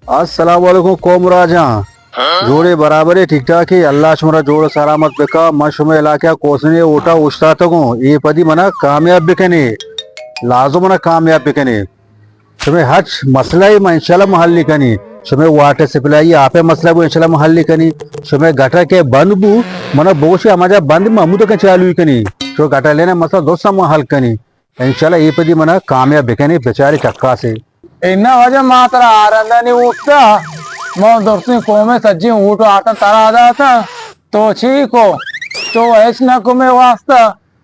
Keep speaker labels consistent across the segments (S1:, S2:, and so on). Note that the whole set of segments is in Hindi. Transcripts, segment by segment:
S1: अस्सलाम वालेकुम कौम राजा जोड़े बराबर है ठीक ठाक है अल्लाह शुमरा जोड़ सलामत बेका मशुमे इलाका कोसने ओटा उस्ता तको ये पदी मना कामयाब बिकने लाजो मना कामयाब बिकने तुम्हें हच मसला ही इंशाल्लाह महल लिखनी तुम्हें वाटर सप्लाई आपे मसला बु इंशाल्लाह महल लिखनी तुम्हें गटर के बंद बु मना बोशे हमारा बंद ममू तो चालू कनी तो गटर लेने मसला दोस्त महल कनी इंशाल्लाह ये पदी मना कामयाब बिकने बेचारे चक्का से
S2: इन्ना वजह मात्र आरंदानी उठता मैं दोस्ती कोमे सज्जी ऊट आता तारा आदा था तो ठीक हो तो ऐसा को में वास्ता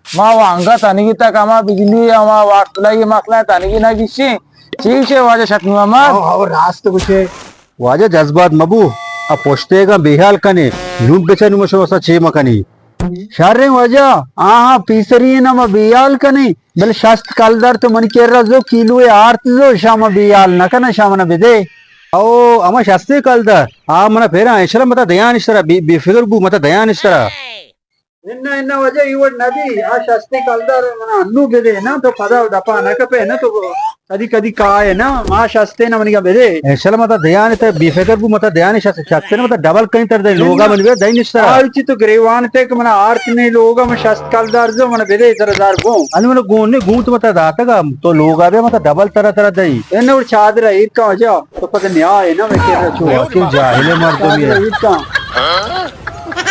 S2: माँ वांगा तनिगी तक हमा बिजली हमा वाटला ये मसला है तनिगी ना किसी ठीक है वजह शक्ति मामा
S1: और रास्त कुछ वाजा जज्बात मबू अब पोस्टेगा बेहाल कने यूं बेचन मुशो सा छे मकनी शारे वजह आहा पीसरी ना म बेहाल कने बल शास्त कालदार तो मन केर जो किलो आर्त जो शाम बेहाल न कना शाम न बेदे ओ अमा शास्ते कालदार आ मन फेरा ऐशला मता दयान इस्तरा बे फिगर बु मता दयान इस्तरा इन्ना वजह इव नदी आ शास्ते कालदार मन अन्नु बेदे ना तो पदा दपा न कपे ना तो कदी कदी काय ना मा शास्ते ना मनिगा बेदे ऐशला मता दयान ते बे फिगर बु मता दयान शास्ते ना मता डबल कहीं तर दे लोगा मनवे दैन इस्तरा आलची तो ग्रेवान ते मन आर्त ने लोगा म शास्त कालदार जो मन बेदे इतरदार गो अनि मन गोने गूंत मता दातगा तो लोगा बे मता डबल तरह तरह दई एने और चादर ईद का वजह तो पता न्याय है ना मैं कह रहा छू अकेल जाहिले मर तो ईद का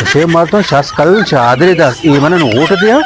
S1: छे मर तो शास्त कल चादर दा ई मन नोट दिया